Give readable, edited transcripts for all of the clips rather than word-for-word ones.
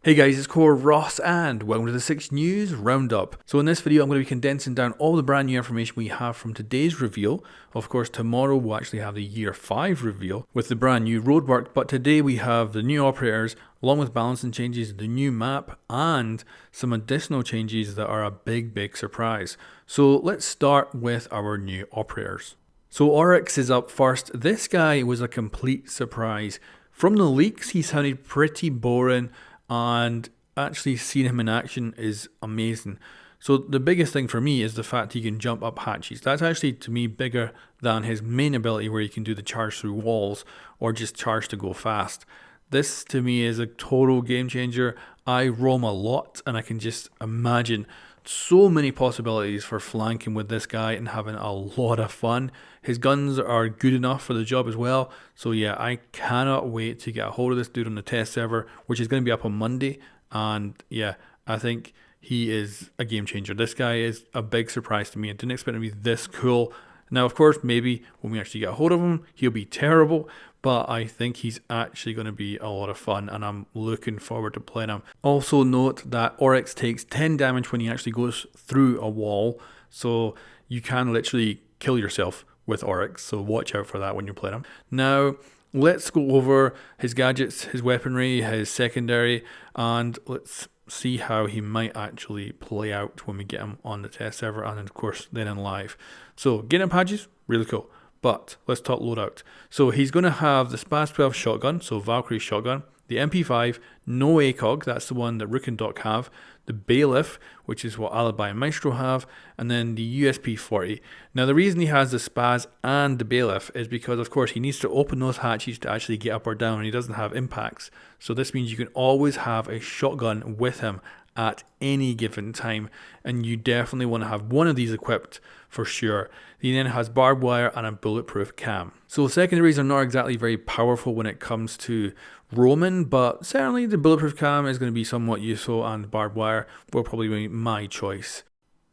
Hey guys, it's Core Ross and welcome to the 6 News Roundup. So in this video I'm going to be condensing down all the brand new information we have from today's reveal. Of course tomorrow we'll actually have the Year 5 reveal with the brand new roadwork, but today we have the new operators along with balancing changes, the new map and some additional changes that are a big surprise. So let's start with our new operators. So Oryx is up first. This guy was a complete surprise. From the leaks he sounded pretty boring, and actually seeing him in action is amazing. So the biggest thing for me is the fact he can jump up hatches. That's actually to me bigger than his main ability where he can do the charge through walls or just charge to go fast. This to me is a total game changer. I roam a lot and I can just imagine so many possibilities for flanking with this guy and having a lot of fun. His guns are good enough for the job as well. So yeah, I cannot wait to get a hold of this dude on the test server, which is going to be up on Monday. And yeah, I think he is a game changer. This guy is a big surprise to me. I didn't expect him to be this cool. Now, of course, maybe when we actually get a hold of him, he'll be terrible, but I think he's actually going to be a lot of fun, and I'm looking forward to playing him. Also note that Oryx takes 10 damage when he actually goes through a wall, so you can literally kill yourself with Oryx, so watch out for that when you're playing him. Now, let's go over his gadgets, his weaponry, his secondary, and let's see how he might actually play out when we get him on the test server and of course then in live. So getting up patches, really cool. But let's talk loadout. So he's going to have the Spaz 12 shotgun, so Valkyrie shotgun, the MP5, no ACOG, that's the one that Rook and Doc have, the Bailiff, which is what Alibi and Maestro have, and then the USP 40. Now the reason he has the Spaz and the Bailiff is because of course he needs to open those hatches to actually get up or down, and he doesn't have impacts. So this means you can always have a shotgun with him at any given time, and you definitely want to have one of these equipped for sure. He then has barbed wire and a bulletproof cam. So secondaries are not exactly very powerful when it comes to roaming, but certainly the bulletproof cam is going to be somewhat useful, and barbed wire will probably be my choice.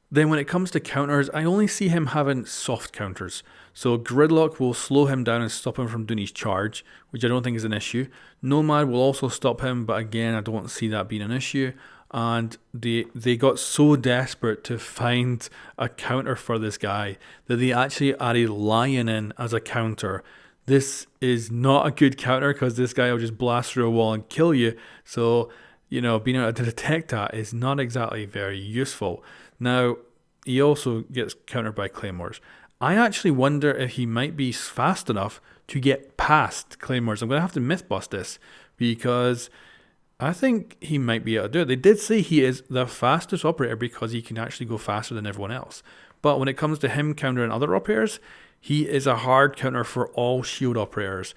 Then when it comes to counters, I only see him having soft counters. So Gridlock will slow him down and stop him from doing his charge, which I don't think is an issue. Nomad will also stop him, but again, I don't see that being an issue. And they got so desperate to find a counter for this guy that they actually added Lion in as a counter. This is not a good counter because this guy will just blast through a wall and kill you. So, you know, being able to detect that is not exactly very useful. Now, he also gets countered by claymores. I actually wonder if he might be fast enough to get past claymores. I'm going to have to myth bust this because I think he might be able to do it. They did say he is the fastest operator because he can actually go faster than everyone else. But when it comes to him countering other operators, he is a hard counter for all shield operators.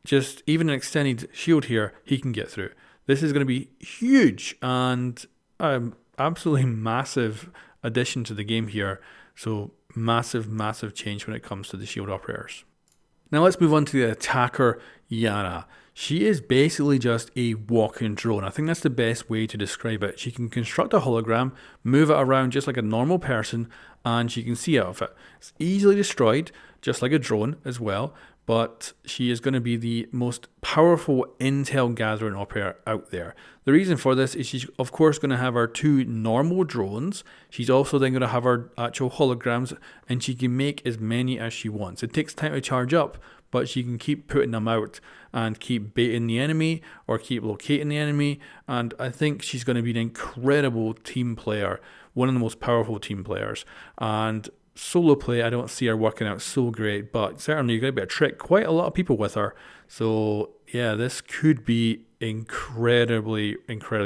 Just even an extended shield here, he can get through. This is going to be huge and absolutely massive addition to the game here. So massive change when it comes to the shield operators. Now let's move on to the attacker, Yana. She is basically just a walking drone. I think that's the best way to describe it. She can construct a hologram, move it around just like a normal person, and she can see out of it. It's easily destroyed, just like a drone as well, but she is going to be the most powerful intel gathering operator out there. The reason for this is she's of course going to have her two normal drones. She's also then going to have her actual holograms, and she can make as many as she wants. It takes time to charge up, but she can keep putting them out and keep baiting the enemy or keep locating the enemy. And I think she's going to be an incredible team player, one of the most powerful team players. And solo play, I don't see her working out so great, but certainly you're going to be able to trick quite a lot of people with her. So yeah, this could be incredibly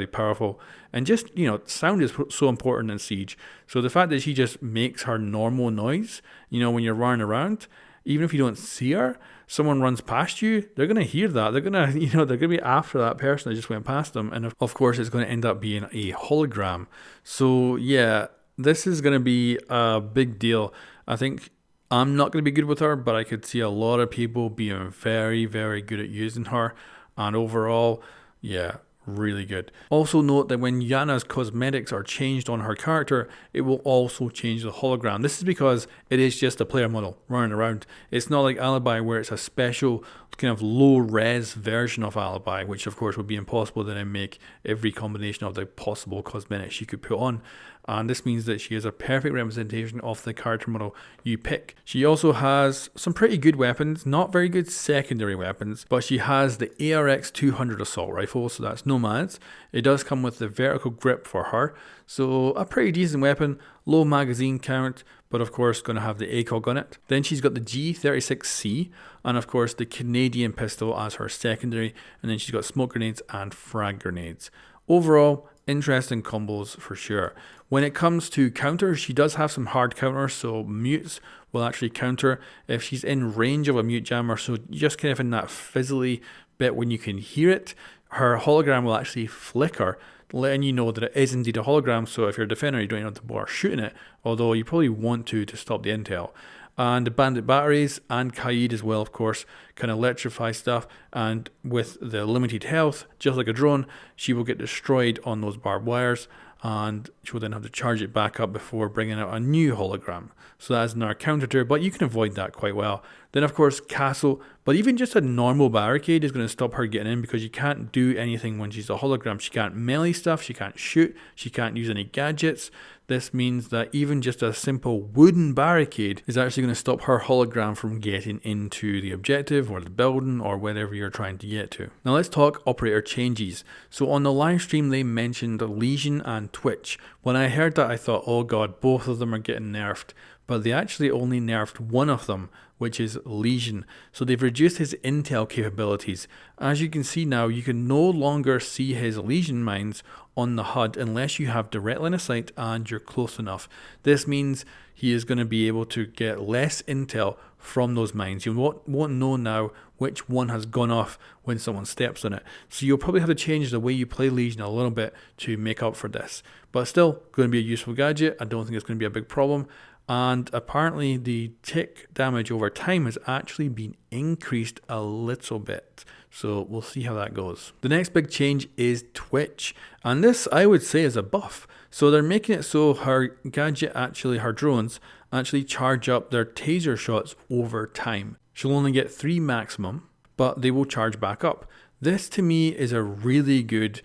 powerful. And just, you know, sound is so important in Siege. So the fact that she just makes her normal noise, you know, when you're running around, even if you don't see her, someone runs past you, they're going to hear that. They're going to, you know, they're going to be after that person that just went past them. And of course, it's going to end up being a hologram. So yeah, this is going to be a big deal. I think I'm not going to be good with her, but I could see a lot of people being very good at using her. And overall, yeah, really good. Also note that when Yana's cosmetics are changed on her character, it will also change the hologram. This is because it is just a player model running around. It's not like Alibi where it's a special kind of low res version of Alibi, which of course would be impossible to then make every combination of the possible cosmetics she could put on. And this means that she is a perfect representation of the character model you pick. She also has some pretty good weapons, not very good secondary weapons, but she has the ARX 200 assault rifle, so that's Nomad's. It does come with the vertical grip for her, so a pretty decent weapon, low magazine count, but of course going to have the ACOG on it. Then she's got the G36C, and of course the Canadian pistol as her secondary, and then she's got smoke grenades and frag grenades. Overall, interesting combos for sure. When it comes to counters, she does have some hard counters, so mutes will actually counter if she's in range of a mute jammer, so just kind of in that fizzly bit when you can hear it, her hologram will actually flicker, letting you know that it is indeed a hologram. So if you're a defender, you don't even have to bother shooting it, although you probably want to stop the intel. And the bandit batteries and Kaid as well, of course, can electrify stuff, and with the limited health, just like a drone, she will get destroyed on those barbed wires, and she will then have to charge it back up before bringing out a new hologram. So that is another counter to her, but you can avoid that quite well. Then of course Castle, but even just a normal barricade is going to stop her getting in, because you can't do anything when she's a hologram. She can't melee stuff, she can't shoot, she can't use any gadgets. This means that even just a simple wooden barricade is actually going to stop her hologram from getting into the objective or the building or wherever you're trying to get to. Now let's talk operator changes. So on the live stream they mentioned Legion and Twitch. When I heard that I thought, oh god, both of them are getting nerfed. But they actually only nerfed one of them, which is Legion. So they've reduced his intel capabilities. As you can see now, you can no longer see his Legion mines on the HUD unless you have direct line of sight and you're close enough. This means he is going to be able to get less intel from those mines. You won't know now which one has gone off when someone steps on it. So you'll probably have to change the way you play Legion a little bit to make up for this. But still, going to be a useful gadget. I don't think it's going to be a big problem. And apparently the tick damage over time has actually been increased a little bit. So we'll see how that goes. The next big change is Twitch. And this I would say is a buff. So they're making it so her gadget her drones actually charge up their taser shots over time. She'll only get 3 maximum, but they will charge back up. This to me is a really good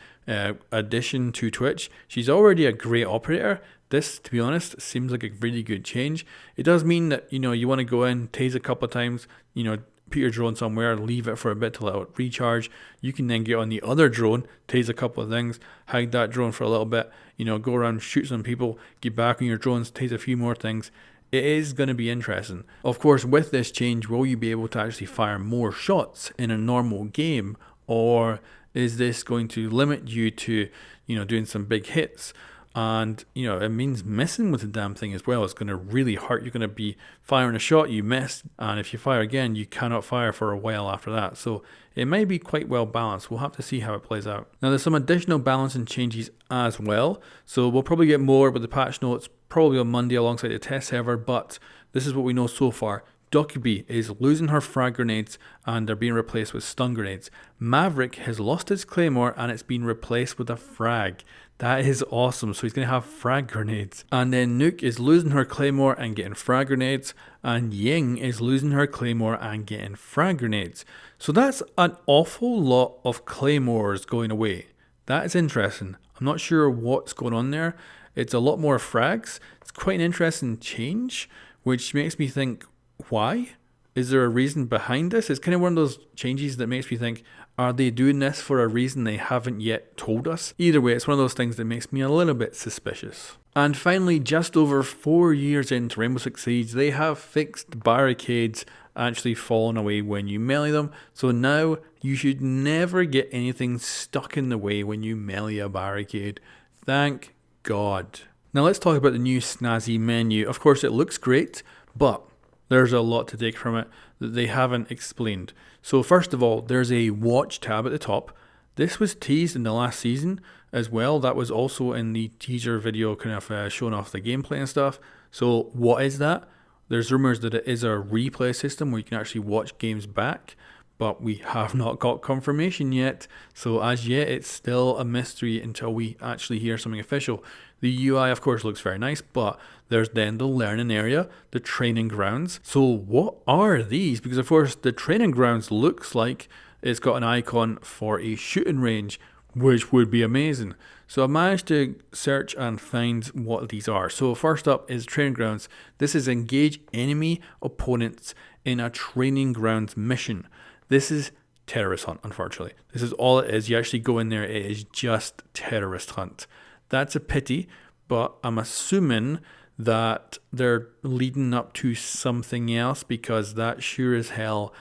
addition to Twitch. She's already a great operator. This, to be honest, seems like a really good change. It does mean that, you want to go in, tase a couple of times, put your drone somewhere, leave it for a bit to let it recharge. You can then get on the other drone, tase a couple of things, hide that drone for a little bit, go around, shoot some people, get back on your drones, tase a few more things. It is going to be interesting. Of course, with this change, will you be able to actually fire more shots in a normal game? Or is this going to limit you to, doing some big hits? And, it means missing with the damn thing as well. It's going to really hurt. You're going to be firing a shot, you miss, and if you fire again, you cannot fire for a while after that. So it may be quite well balanced. We'll have to see how it plays out. Now, there's some additional balancing changes as well. So we'll probably get more with the patch notes probably on Monday alongside the test server, but this is what we know so far. Dokkaebi is losing her frag grenades and they're being replaced with stun grenades. Maverick has lost his claymore and it's been replaced with a frag. That is awesome. So he's going to have frag grenades. And then Nuke is losing her claymore and getting frag grenades. And Ying is losing her claymore and getting frag grenades. So that's an awful lot of claymores going away. That is interesting. I'm not sure what's going on there. It's a lot more frags. It's quite an interesting change, which makes me think, why? Is there a reason behind this? It's kind of one of those changes that makes me think, are they doing this for a reason they haven't yet told us? Either way, it's one of those things that makes me a little bit suspicious. And finally, just over 4 years into Rainbow Six Siege, they have fixed barricades actually falling away when you melee them. So now you should never get anything stuck in the way when you melee a barricade. Thank God. Now let's talk about the new snazzy menu. Of course, it looks great, but there's a lot to take from it that they haven't explained. So first of all, there's a watch tab at the top. This was teased in the last season as well. That was also in the teaser video kind of showing off the gameplay and stuff. So what is that? There's rumors that it is a replay system where you can actually watch games back. but we have not got confirmation yet. So as yet, it's still a mystery until we actually hear something official. The UI, of course, looks very nice, but there's then the learning area, the training grounds. So what are these? Because of course, the training grounds looks like it's got an icon for a shooting range, which would be amazing. So I managed to search and find what these are. So first up is training grounds. This is engage enemy opponents in a training grounds mission. This is terrorist hunt, unfortunately. This is all it is. You actually go in there, it is just terrorist hunt. That's a pity, but I'm assuming that they're leading up to something else, because that sure as hell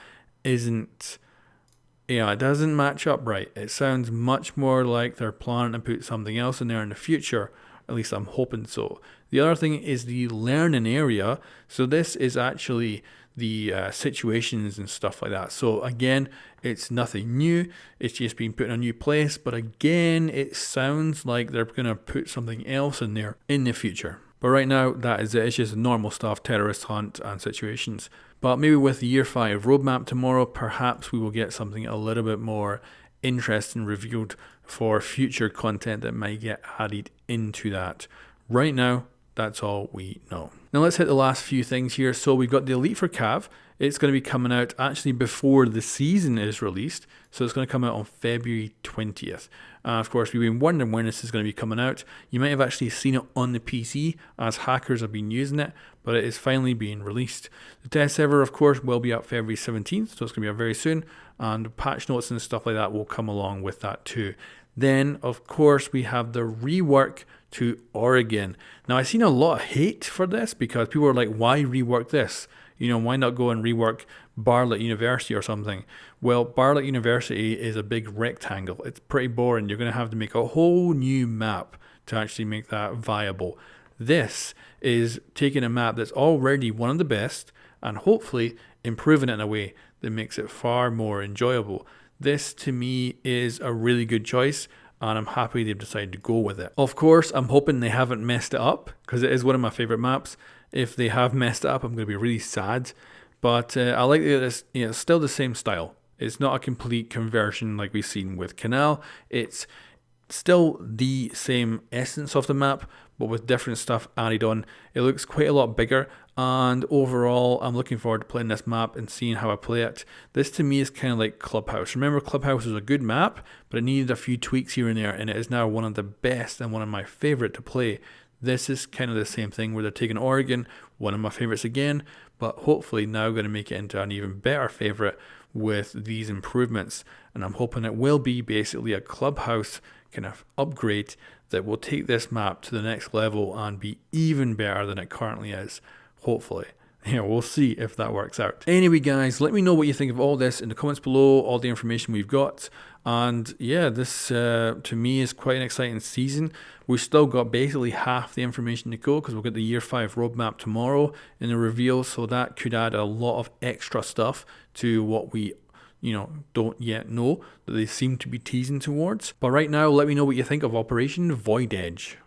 isn't, it doesn't match up right. It sounds much more like they're planning to put something else in there in the future. At least I'm hoping so. The other thing is the learning area. So this is actually the situations and stuff like that. So again, it's nothing new. It's just been put in a new place. But again, it sounds like they're going to put something else in there in the future. But right now, that is it. It's just normal stuff, terrorist hunt and situations. But maybe with the Year 5 roadmap tomorrow, perhaps we will get something a little bit more interesting revealed for future content that might get added into that. Right now, that's all we know. Now let's hit the last few things here. So we've got the Elite for Cav. It's going to be coming out actually before the season is released. So it's going to come out on February 20th. Of course, we've been wondering when this is going to be coming out. You might have actually seen it on the PC as hackers have been using it, but it is finally being released. The test server, of course, will be out February 17th, so it's going to be out very soon. And patch notes and stuff like that will come along with that too. Then, of course, we have the rework to Oregon. Now, I've seen a lot of hate for this because people are like, why rework this? Why not go and rework Bartlett University or something? Well, Bartlett University is a big rectangle. It's pretty boring. You're going to have to make a whole new map to actually make that viable. This is taking a map that's already one of the best and hopefully improving it in a way that makes it far more enjoyable. This, to me, is a really good choice, and I'm happy they've decided to go with it. Of course, I'm hoping they haven't messed it up, because it is one of my favorite maps. If they have messed it up, I'm going to be really sad. But I like that it's still the same style. It's not a complete conversion like we've seen with Canal. It's still the same essence of the map, but with different stuff added on. It looks quite a lot bigger, and overall, I'm looking forward to playing this map and seeing how I play it. This to me is kind of like Clubhouse. Remember, Clubhouse was a good map, but it needed a few tweaks here and there, and it is now one of the best and one of my favorite to play. This is kind of the same thing where they're taking Oregon, one of my favorites again, but hopefully now going to make it into an even better favorite with these improvements. And I'm hoping it will be basically a Clubhouse kind of upgrade that will take this map to the next level and be even better than it currently is, hopefully. Yeah, we'll see if that works out. Anyway, guys, let me know what you think of all this in the comments below, all the information we've got. And yeah, this to me is quite an exciting season. We've still got basically half the information to go because we'll get the Year 5 roadmap tomorrow in the reveal. So that could add a lot of extra stuff to what we don't yet know that they seem to be teasing towards. But right now, let me know what you think of Operation Void Edge.